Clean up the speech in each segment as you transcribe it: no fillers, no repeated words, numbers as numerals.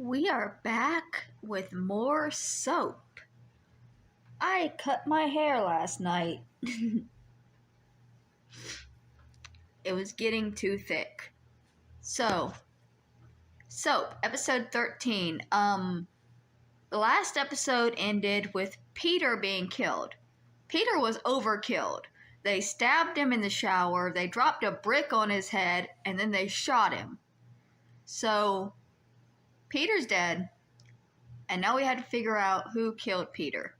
We are back with more soap. I cut my hair last night. It was getting too thick. So, soap, episode 13. The last episode ended with Peter being killed. Peter was overkilled. They stabbed him in the shower, they dropped a brick on his head, and then they shot him. So, Peter's dead, and now we had to figure out who killed Peter.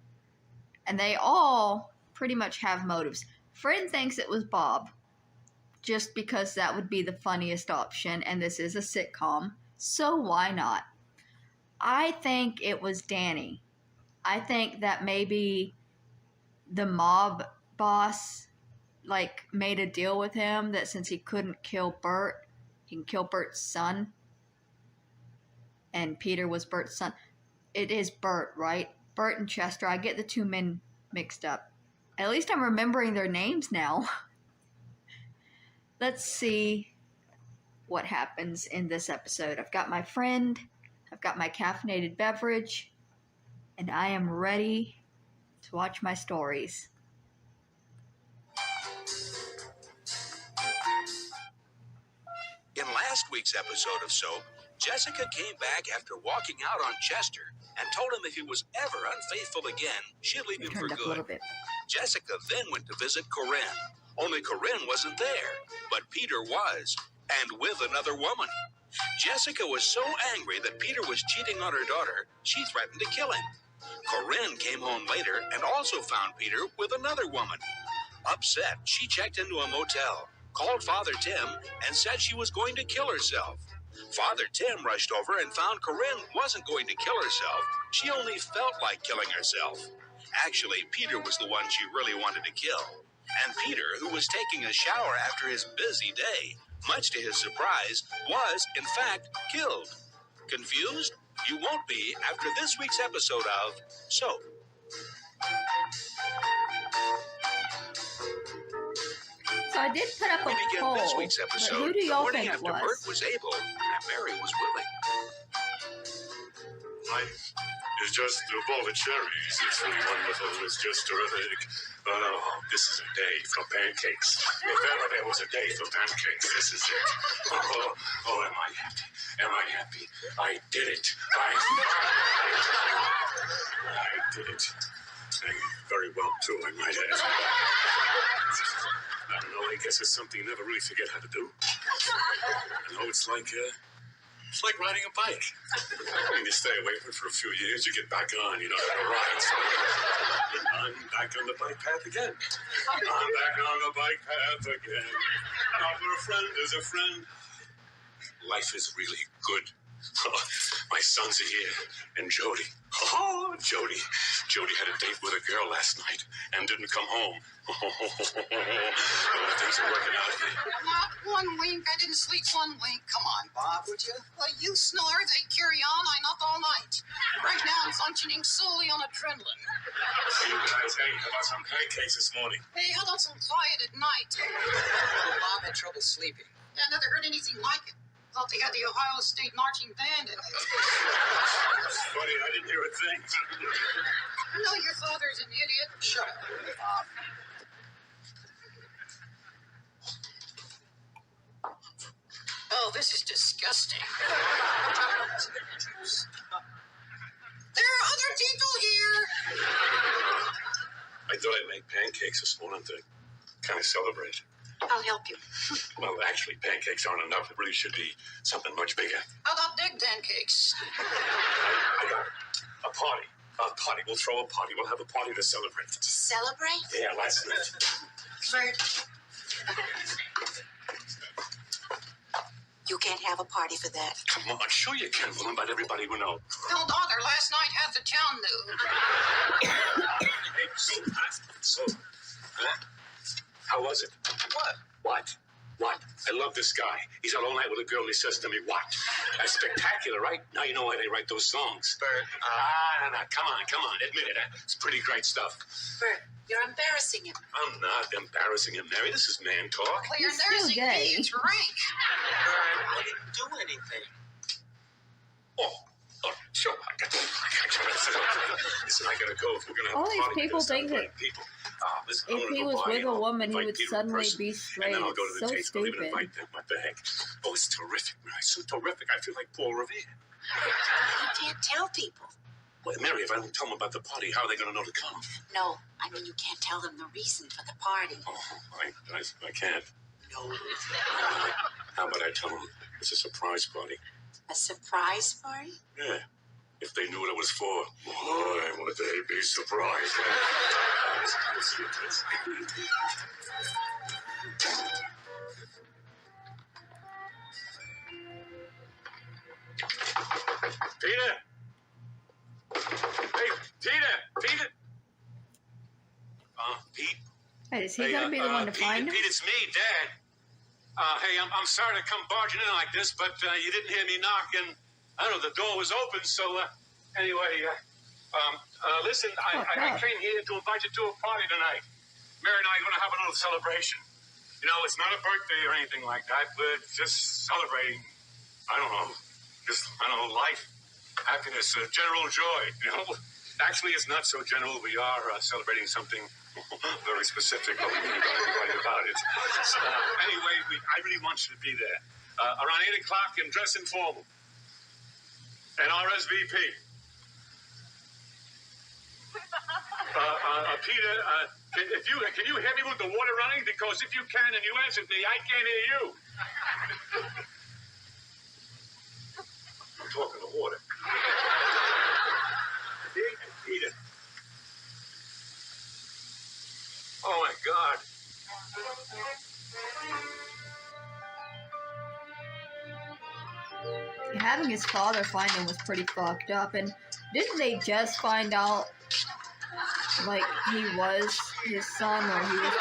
And they all pretty much have motives. Fred thinks it was Bob, just because that would be the funniest option, and this is a sitcom, so why not? I think it was Danny. I think that maybe the mob boss, made a deal with him that since he couldn't kill Bert, he can kill Bert's son. And Peter was Bert's son. It is Bert, right? Bert and Chester. I get the two men mixed up. At least I'm remembering their names now. Let's see what happens in this episode. I've got my friend, I've got my caffeinated beverage, and I am ready to watch my stories. In last week's episode of Soap, Jessica came back after walking out on Chester and told him if he was ever unfaithful again, she'd leave him for good. Jessica then went to visit Corinne, only Corinne wasn't there, but Peter was, and with another woman. Jessica was so angry that Peter was cheating on her daughter, she threatened to kill him. Corinne came home later and also found Peter with another woman. Upset, she checked into a motel, called Father Tim, and said she was going to kill herself. Father Tim rushed over and found Corinne wasn't going to kill herself. She only felt like killing herself. Actually, Peter was the one she really wanted to kill. And Peter, who was taking a shower after his busy day, much to his surprise, was, in fact, killed. Confused? You won't be after this week's episode of Soap. So I did put up a poll, this week's episode, but who do y'all think after it was? Bert was able and Mary was willing. Life is just a bowl of cherries. It's really wonderful. It's just terrific. Oh, this is a day for pancakes. If ever there was a day for pancakes, this is it. Oh, am I happy? Am I happy? I did it. I did it. And very well, too, I might add. I don't know, I guess it's something you never really forget how to do. I know it's like riding a bike. When you stay away from it for a few years, you get back on, you know, how to ride. So I'm back on the bike path again. I'm back on the bike path again. For a friend is a friend. Life is really good. My sons are here, and Jody. Oh, Jody. Jody had a date with a girl last night and didn't come home. Things are working out. Not one wink. I didn't sleep one wink. Come on, Bob, would you? Well, you snore, they carry on. I knock all night. Right now, I'm functioning solely on adrenaline. You guys, hey, how about some pancakes this morning? Hey, how about some quiet at night? Bob had trouble sleeping. Yeah, I never heard anything like it. Thought they had the Ohio State Marching Band in it. Funny, I didn't hear a thing. I know your father's an idiot. Shut up, Bob. Oh, this is disgusting. There are other people here. I thought I'd make pancakes this morning to kind of celebrate. I'll help you. Well, actually, pancakes aren't enough. It really should be something much bigger. How about big pancakes? I got a party. A party. We'll throw a party. We'll have a party to celebrate. To celebrate? Yeah, last night. Bert. You can't have a party for that. Come on, sure you can. We'll invite everybody we know. Don't bother. Last night half the town knew. Hey, so, how was it? What? I love this guy. He's out all night with a girl and he says to me, what? That's spectacular, right? Now you know why they write those songs. Bert, no. Come on. Admit it. It's pretty great stuff. Bert, you're embarrassing him. I'm not embarrassing him, Mary. This is man talk. Well, you're He's still embarrassing gay. me. It's rank. Bert, I didn't do anything. Oh, know if we're going to have All a these party people because think that inviting people. Listen, if he was with a woman, he would suddenly be And straight. then I'll go to It's the so taste. I'll even stupid. invite them. What the heck? Oh, it's terrific, man. It's so terrific. I feel like Paul Revere. You can't tell people. Well, Mary, if I don't tell them about the party, how are they going to know to come? No, I mean you can't tell them the reason for the party. Oh, I can't. No. How about I tell them it's a surprise party? A surprise party? Yeah. If they knew what it was for. Boy, would they be surprised. Peter! Hey, Peter! Pete? Hey, is he gonna be the one to find him? Pete, it's me, Dad. Hey, I'm sorry to come barging in like this, but you didn't hear me knock, and I don't know, the door was open, so anyway, listen, I came here to invite you to a party tonight. Mary and I are going to have a little celebration. You know, it's not a birthday or anything like that. We're just celebrating, life, happiness, general joy, you know. Actually, it's not so general. We are celebrating something very specific, but we can't tell anybody about it. Anyway, I really want you to be there. Around 8 o'clock and dress informal. And RSVP. Peter, can you hear me with the water running? Because if you can and you answered me, I can't hear you. I'm talking to water. Peter. Oh, my God. Having his father find him was pretty fucked up, and didn't they just find out, like, he was his son, or he was...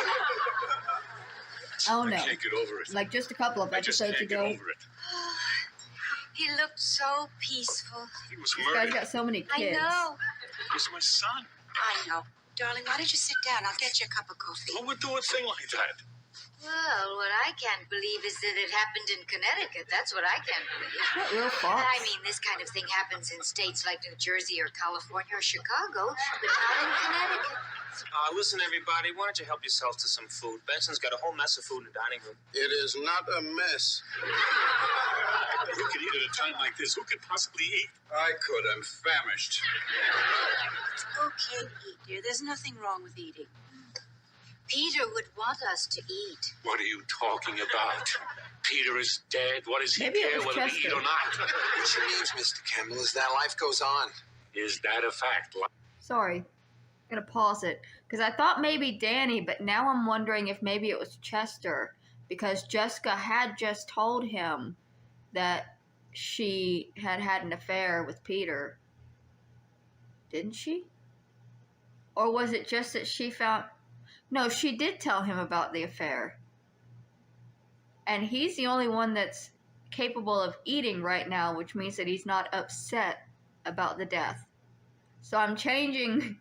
Oh, no. I can't get over it. Like, just a couple of episodes ago. I just can't get over it. He looked so peaceful. He was This guy's murdered. got so many kids. I know. He was my son. I know. Darling, why don't you sit down? I'll get you a cup of coffee. Who would do a thing like that? Well, what I can't believe is that it happened in Connecticut. That's what I can't believe. It's not your fault. I mean, this kind of thing happens in states like New Jersey or California or Chicago, but not in Connecticut. Listen, everybody, why don't you help yourselves to some food? Benson's got a whole mess of food in the dining room. It is not a mess. Who could eat at a time like this? Who could possibly eat? I could. I'm famished. It's okay to eat, dear. There's nothing wrong with eating. Peter would want us to eat. What are you talking about? Peter is dead. What does he Maybe it care was whether we Chester. eat or not? What she means, Mr. Campbell, is that life goes on. Is that a fact? Sorry. I'm gonna pause it. Because I thought maybe Danny, but now I'm wondering if maybe it was Chester. Because Jessica had just told him that she had had an affair with Peter. Didn't she? Or was it just that she found... No, she did tell him about the affair. And he's the only one that's capable of eating right now, which means that he's not upset about the death. So I'm changing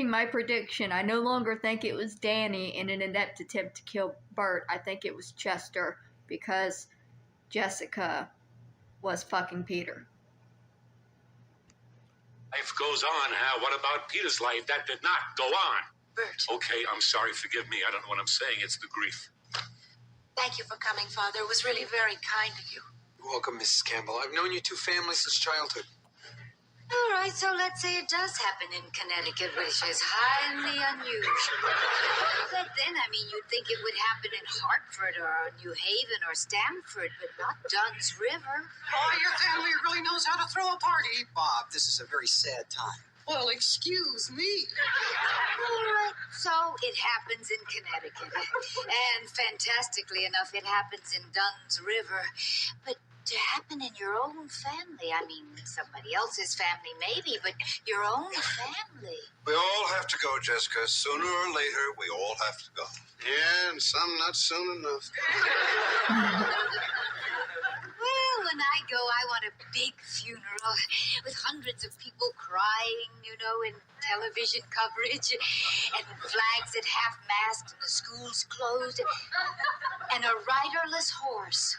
my prediction. I no longer think it was Danny in an inept attempt to kill Bert. I think it was Chester because Jessica was fucking Peter. Life goes on, Hal. What about Peter's life? That did not go on. Bert, Okay, I'm sorry. Forgive me. I don't know what I'm saying. It's the grief. thank you for coming, Father. It was really very kind of you. You're welcome, Mrs. Campbell. I've known you two families since childhood. All right, so let's say it does happen in Connecticut, which is highly unusual. But then, I mean, you'd think it would happen in Hartford or New Haven or Stamford, but not Dunn's River. Oh, your family really knows how to throw a party. Bob, this is a very sad time. Well, excuse me. All right, so it happens in Connecticut. And fantastically enough, it happens in Dunn's River. But to happen in your own family, I mean, somebody else's family maybe, but your own family. We all have to go, Jessica. Sooner or later, we all have to go. Yeah, and some not soon enough. Well, when I go, I want a big funeral with hundreds of people crying, you know, in television coverage, and flags at half-mast, and the schools closed, and a riderless horse.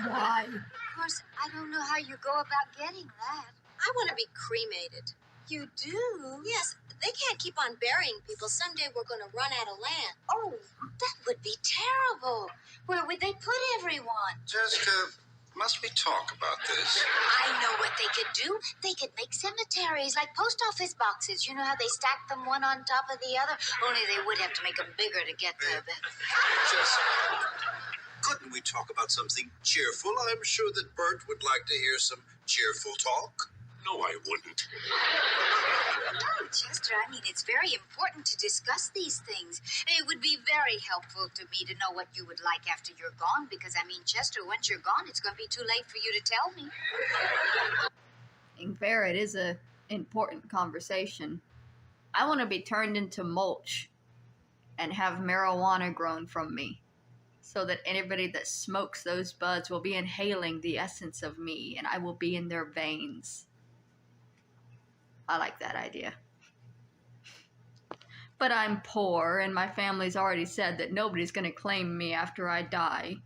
Why? Of course, I don't know how you go about getting that. I want to be cremated. You do? Yes, they can't keep on burying people. Someday we're going to run out of land. Oh, that would be terrible. Where would they put everyone? Jessica, must we talk about this? I know what they could do. They could make cemeteries like post office boxes. You know how they stack them one on top of the other? Only they would have to make them bigger to get there. Jessica, couldn't we talk about something cheerful? I'm sure that Bert would like to hear some cheerful talk. No, I wouldn't. No, Chester, I mean, it's very important to discuss these things. It would be very helpful to me to know what you would like after you're gone, because, I mean, Chester, once you're gone, it's going to be too late for you to tell me. Being fair, it is a important conversation. I want to be turned into mulch and have marijuana grown from me, so that anybody that smokes those buds will be inhaling the essence of me, and I will be in their veins. I like that idea. But I'm poor, and my family's already said that nobody's going to claim me after I die.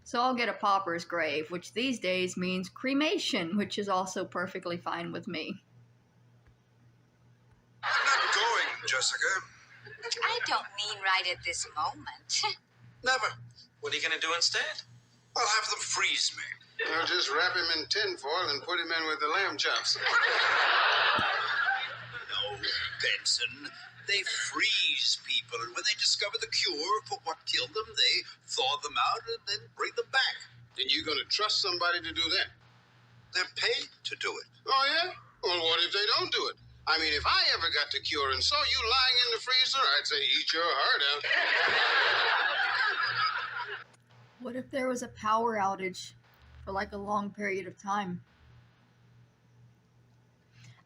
So I'll get a pauper's grave, which these days means cremation, which is also perfectly fine with me. I'm not going, Jessica. I don't mean right at this moment. Never. What are you going to do instead? I'll have them freeze me. I'll just wrap him in tinfoil and put him in with the lamb chops. No, Benson. They freeze people, and when they discover the cure for what killed them, they thaw them out and then bring them back. And you're going to trust somebody to do that? They're paid to do it. Oh, yeah? Well, what if they don't do it? I mean, if I ever got the cure and saw you lying in the freezer, I'd say, eat your heart out. What if there was a power outage for like a long period of time?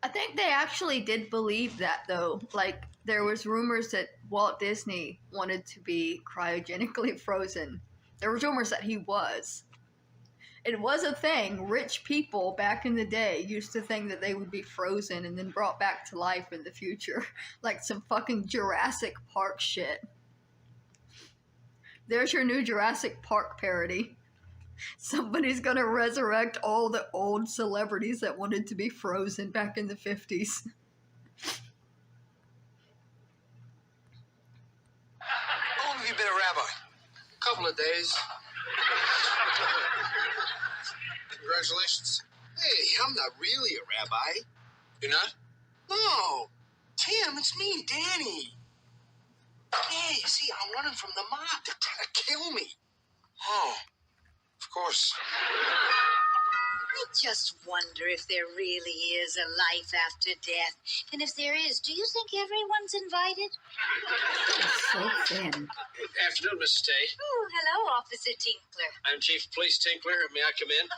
I think they actually did believe that, though. Like, there was rumors that Walt Disney wanted to be cryogenically frozen. There was rumors that he was. It was a thing. Rich people back in the day used to think that they would be frozen and then brought back to life in the future. Like some fucking Jurassic Park shit. There's your new Jurassic Park parody. Somebody's gonna resurrect all the old celebrities that wanted to be frozen back in the 50s. How long have you been a rabbi? A couple of days. Congratulations. Hey, I'm not really a rabbi. You're not? No. Tim, it's me, Danny. Hey, see, I'm running from the mob. They're trying to kill me. Oh, of course. I just wonder if there really is a life after death. And if there is, do you think everyone's invited? It's so thin. Afternoon, Mrs. Tate. Oh, hello, Officer Tinkler. I'm Chief of Police Tinkler. May I come in?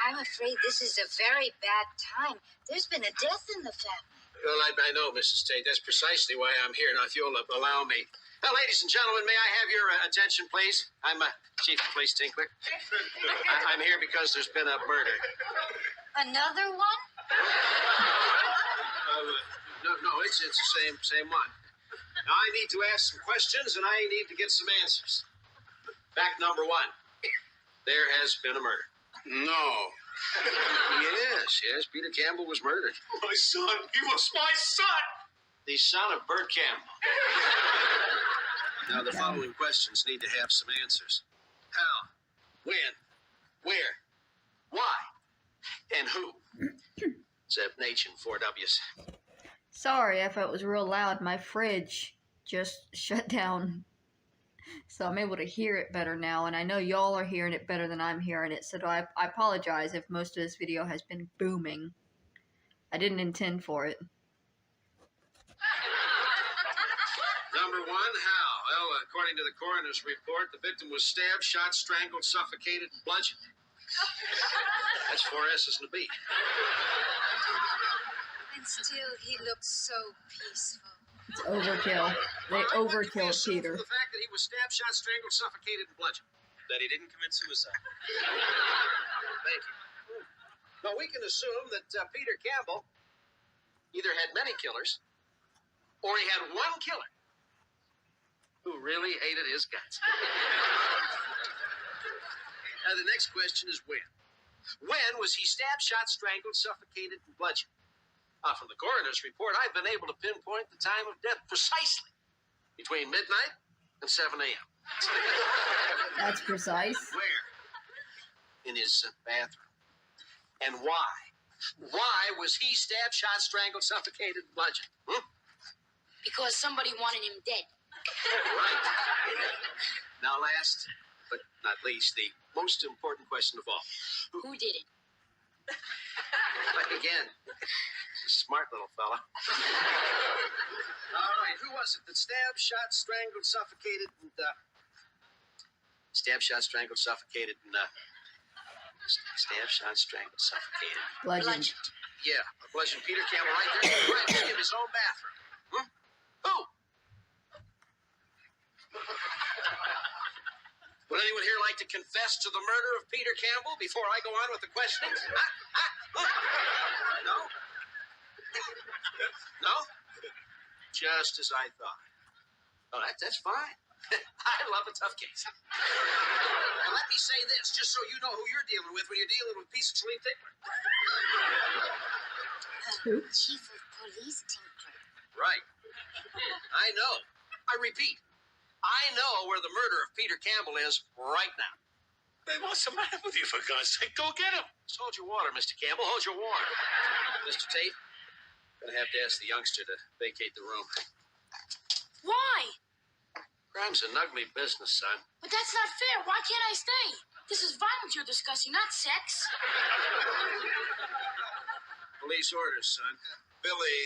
I'm afraid this is a very bad time. There's been a death in the family. Well, I know, Mrs. Tate. That's precisely why I'm here. Now, if you'll allow me. Now, ladies and gentlemen, may I have your attention, please? I'm Chief of Police Tinkler. I'm here because there's been a murder. Another one? No, it's the same one. Now, I need to ask some questions, and I need to get some answers. Fact number one. There has been a murder. No. Yes, Peter Campbell was murdered. My son. He was my son. The son of Bert Campbell. Now, the following questions need to have some answers. How? When? Where? Why? And who? Except H and 4 W's. Sorry if it was real loud. My fridge just shut down. So I'm able to hear it better now, and I know y'all are hearing it better than I'm hearing it, so I apologize if most of this video has been booming. I didn't intend for it. Number one, how? Well, according to the coroner's report, the victim was stabbed, shot, strangled, suffocated, and bludgeoned. That's 4 S's and a B. And still, he looks so peaceful. It's overkill. They overkilled Peter. The fact that he was stabbed, shot, strangled, suffocated, and bludgeoned. That he didn't commit suicide. Thank you. Now, we can assume that Peter Campbell either had many killers or he had one killer who really hated his guts. Now, the next question is when. When was he stabbed, shot, strangled, suffocated, and bludgeoned? From the coroner's report, I've been able to pinpoint the time of death precisely between midnight and 7 a.m. That's precise. Where? In his bathroom. And why? Why was he stabbed, shot, strangled, suffocated, and bludgeoned? Because somebody wanted him dead. Right. Now, last but not least, the most important question of all. Who did it? Again, smart little fella. All right, who was it that stabbed, shot, strangled, suffocated, and stabbed, shot, strangled, suffocated, and stabbed, shot, strangled, suffocated, Bludgeoned. Yeah, bludgeoned Peter Campbell right there, right in his own bathroom. Who? Would anyone here like to confess to the murder of Peter Campbell before I go on with the questioning? No? No? Just as I thought. Oh, that's fine. I love a tough case. Now, let me say this, just so you know who you're dealing with when you're dealing with piece of sleep Tinkler. Chief of Police Tinkler. Right. I know. I repeat. I know where the murder of Peter Campbell is right now. Hey, what's the matter with you, for God's sake? Go get him. Just hold your water, Mr. Campbell. Hold your water. Mr. Tate, I'm going to have to ask the youngster to vacate the room. Why? Crime's an ugly business, son. But that's not fair. Why can't I stay? This is violence you're discussing, not sex. Police orders, son. Billy,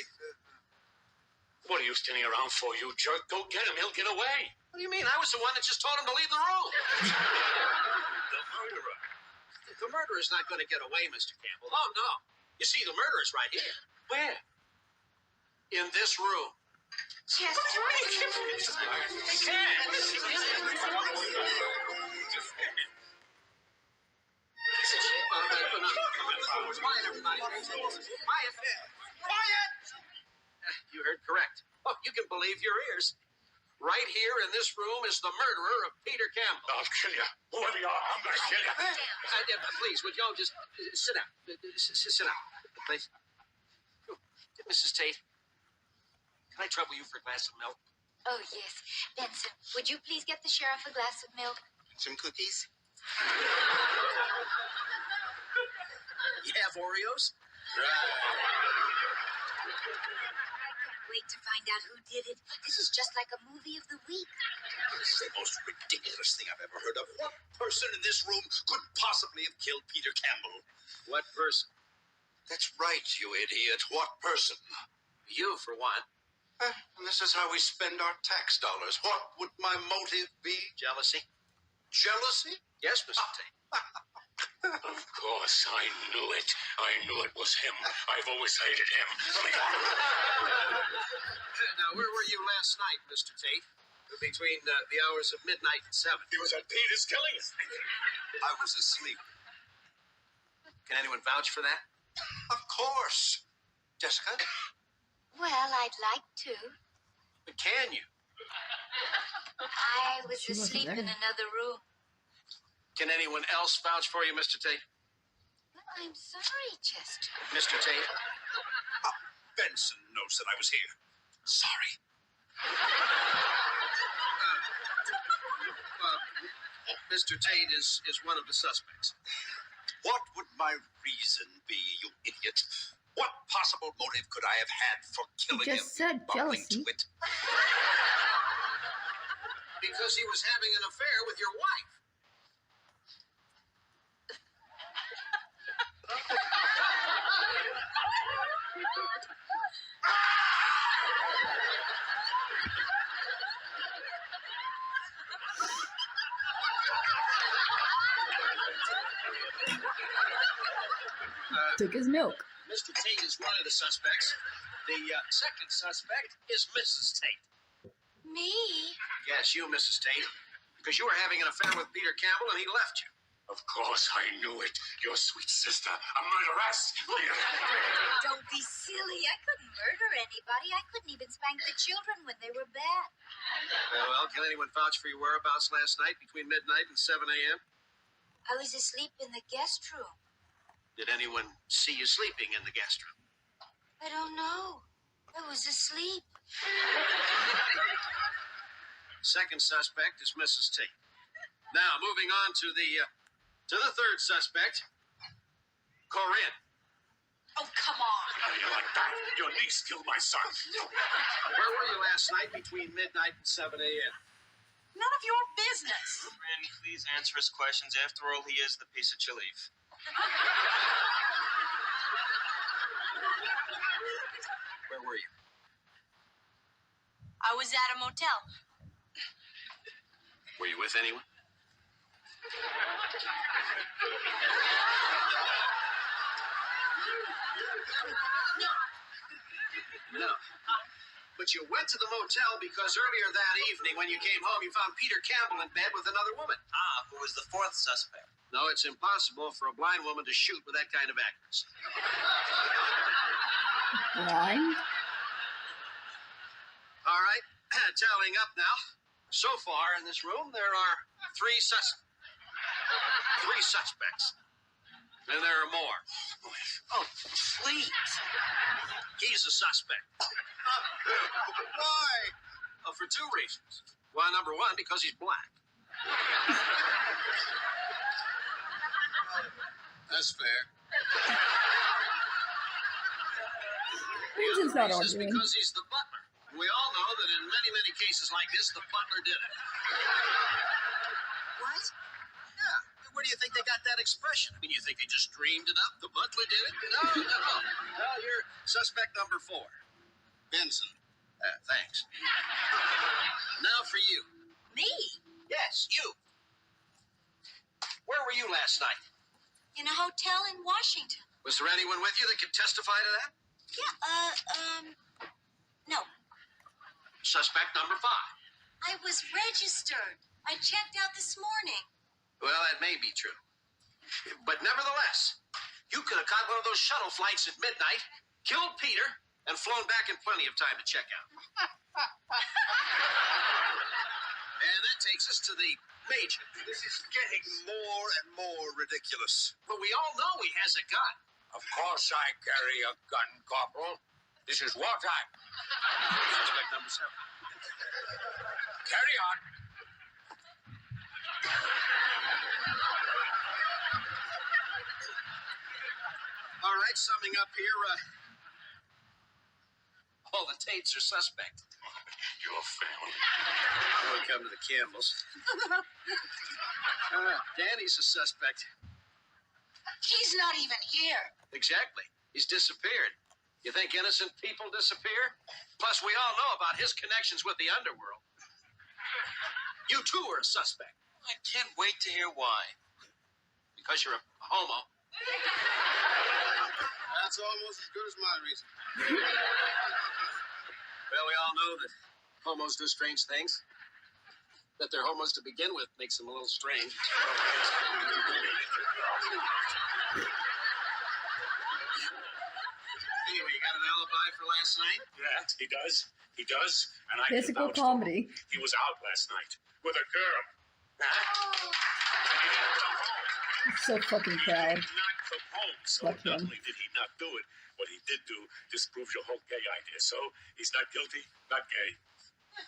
What are you standing around for, you jerk? Go get him. He'll get away. What do you mean? I was the one that just told him to leave the room. The murderer. The murderer's not going to get away, Mr. Campbell. Oh, no. You see, the murderer's right here. Where? In this room. Chester. He can't. All right, enough. Quiet, everybody. Quiet. Quiet! You heard correct. Oh, you can believe your ears. Right here in this room is the murderer of Peter Campbell. I'll kill you. Whoever you are, I'm going to kill you. Please, would y'all just sit down? Sit down, please. Mrs. Tate, can I trouble you for a glass of milk? Oh, yes. Benson, would you please get the sheriff a glass of milk? some cookies? You have Oreos? Wait to find out who did it. This is just like a movie of the week. This is the most ridiculous thing I've ever heard of. What person in this room could possibly have killed Peter Campbell? What person? That's right, you idiot. What person? You, for one. And this is how we spend our tax dollars. What would my motive be? Jealousy? Jealousy? Yes, Mr. Tate. Of course, I knew it. I knew it was him. I've always hated him. Now, where were you last night, Mr. Tate? Between the hours of midnight and 7. He was at Peter's killing. I was asleep. Can anyone vouch for that? Of course. Jessica? Well, I'd like to. But can you? I was She wasn't asleep in there. another room. Can anyone else vouch for you, Mr. Tate? Well, I'm sorry, Chester. Mr. Tate? Benson knows that I was here. Sorry. Mr. Tate is one of the suspects. What would my reason be, you idiot? What possible motive could I have had for killing him? just said Buckling jealousy. to it. Because he was having an affair with your wife. Took his milk. Mr. Tate is one of the suspects. The second suspect is Mrs. Tate. Me? Yes, you, Mrs. Tate. Because you were having an affair with Peter Campbell and he left you. Of course, I knew it. Your sweet sister, a murderess. Don't be silly. I couldn't murder anybody. I couldn't even spank the children when they were bad. Well, can anyone vouch for your whereabouts last night between midnight and 7 a.m.? I was asleep in the guest room. Did anyone see you sleeping in the guest room? I don't know. I was asleep. Second suspect is Mrs. T. Now, moving on to the third suspect, Corinne. Oh, come on. How do you like that? Your niece killed my son. Where were you last night between midnight and 7 a.m.? None of your business. Randy, please answer his questions. After all, he is the piece of chilief. Where were you? I was at a motel. Were you with anyone? No. But you went to the motel because earlier that evening when you came home, you found Peter Campbell in bed with another woman. Who was the fourth suspect? No, it's impossible for a blind woman to shoot with that kind of accuracy. Blind? All right, tallying up now. So far in this room, there are three suspects. And there are more. Oh, please. He's a suspect. Why? Well, for two reasons. Well, number one, because he's black. That's fair. He's just not Reasons arguing. because he's the butler. We all know that in many, many cases like this, the butler did it. What? Yeah. Where do you think they got that expression? I mean, you think they just dreamed it up? The butler did it? No. Well, you're suspect number 4. Benson. Thanks. Now for you. Me? Yes, you. Where were you last night? In a hotel in Washington. Was there anyone with you that could testify to that? Yeah, no. Suspect number 5. I was registered. I checked out this morning. Well, that may be true. But nevertheless, you could have caught one of those shuttle flights at midnight, killed Peter, and flown back in plenty of time to check out. And that takes us to the major. This is getting more and more ridiculous. But we all know he has a gun. Of course I carry a gun, Corporal. This is wartime. Suspect number 7. Carry on. All right, summing up here, all the Tates are suspect. Your family. Now we come to the Campbells. Danny's a suspect. He's not even here. Exactly. He's disappeared. You think innocent people disappear? Plus, we all know about his connections with the underworld. You too are a suspect. I can't wait to hear why. Because you're a homo. That's almost as good as my reason. Well, we all know that homos do strange things. That they're homos to begin with makes them a little strange. Anyway, you got an alibi for last night? Yeah, he does. He does. And I Physical can vouch for him. comedy. He was out last night with a girl. He's so fucking proud. He did not come home. So Fuck not him. only did he not do it, what he did do disproves your whole gay idea. So he's not guilty, not gay.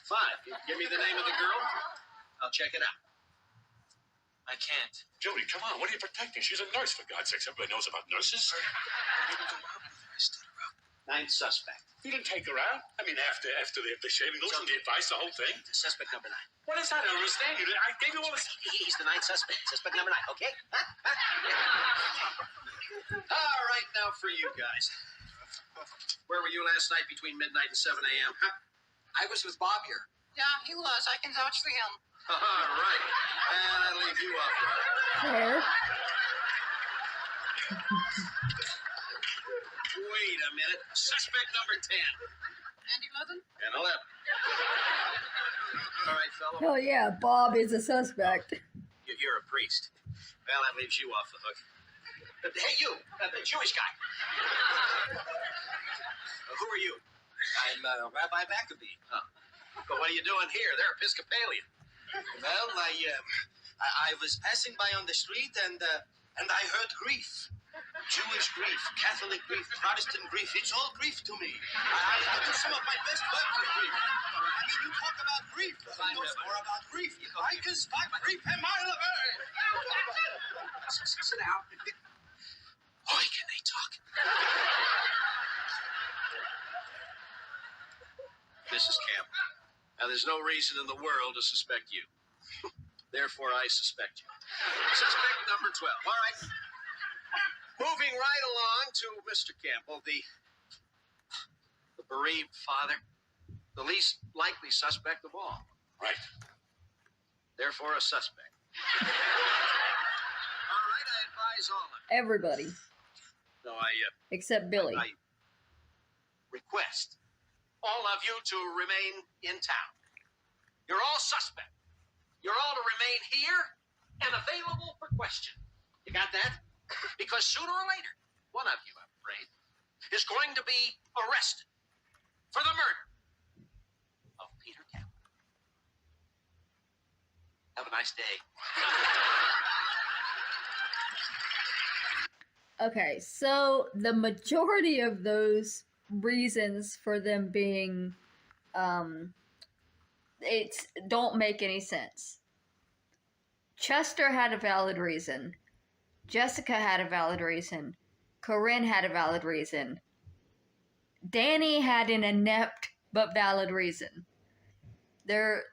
Fine. Give me the name of the girl. I'll check it out. I can't. Jody, come on. What are you protecting? She's a nurse, for God's sakes. Everybody knows about nurses. Ninth suspect. You didn't take her out. I mean, after the shaving lotion, the advice, the whole thing. Suspect number 9. What is that? I don't understand you. I gave you all this. He's the ninth suspect. Suspect number 9, okay? All right, now for you guys. Where were you last night between midnight and 7 a.m.? Huh? I was with Bob here. Yeah, he was. I can vouch for him. All right. And I leave you off. Fair. Wait a minute. Suspect number 10. And 11? And 11. All right, fellow. Hell yeah, Bob is a suspect. You're a priest. Well, that leaves you off the hook. Hey, you, the Jewish guy. Who are you? I'm Rabbi Maccabee. Oh. But what are you doing here? They're Episcopalian. Well, I was passing by on the street and I heard grief. Jewish grief, Catholic grief, Protestant grief, it's all grief to me. I do some of my best work with grief. I mean, you talk about grief. Who knows more about grief? I can spot grief a mile away. Sit down. Boy, can they talk. Mrs. Campbell, now there's no reason in the world to suspect you. Therefore, I suspect you. Suspect number 12. All right. Moving right along to Mr. Campbell, the bereaved father, the least likely suspect of all. Right. Therefore, a suspect. All right, I advise all of you. Everybody. No, Except Billy. I request all of you to remain in town. You're all suspect. You're all to remain here and available for question. You got that? Because sooner or later, one of you, I'm afraid, is going to be arrested for the murder of Peter Campbell. Have a nice day. Okay, so the majority of those reasons for them being, it don't make any sense. Chester had a valid reason. Jessica had a valid reason. Corinne had a valid reason. Danny had an inept but valid reason. There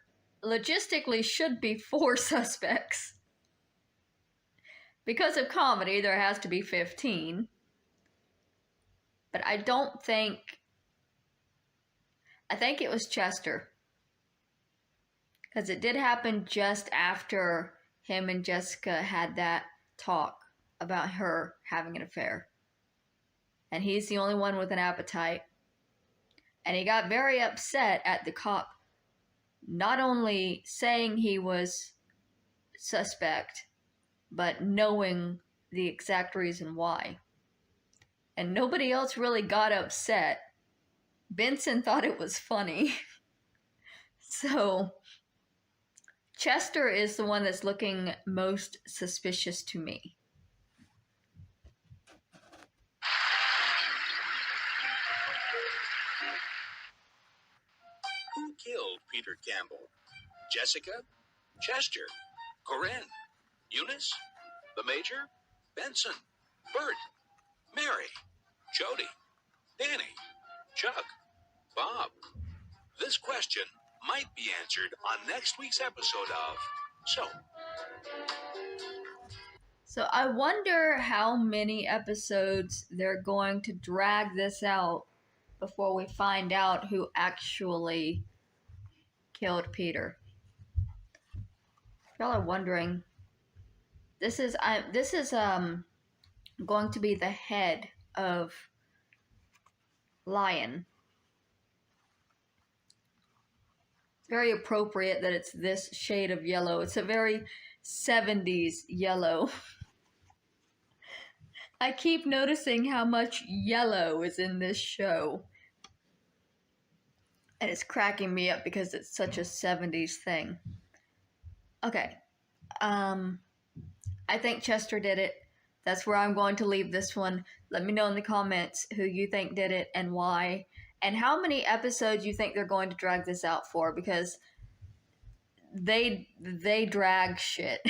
logistically should be 4 suspects. Because of comedy, there has to be 15. But I don't think... I think it was Chester. Because it did happen just after him and Jessica had that talk about her having an affair. And he's the only one with an appetite. And he got very upset at the cop not only saying he was suspect, but knowing the exact reason why. And nobody else really got upset. Benson thought it was funny. So, Chester is the one that's looking most suspicious to me. Who killed Peter Campbell? Jessica? Chester? Corinne? Eunice? The Major? Benson? Bert? Mary? Jody? Danny? Chuck? Bob? This question might be answered on next week's episode of So I wonder how many episodes they're going to drag this out before we find out who actually killed Peter. Y'all are wondering. This is going to be the head of Lion. Very appropriate that it's this shade of yellow. It's a very 70s yellow. I keep noticing how much yellow is in this show. And it's cracking me up because it's such a 70s thing. Okay. I think Chester did it. That's where I'm going to leave this one. Let me know in the comments who you think did it and why. And how many episodes you think they're going to drag this out for, because they drag shit.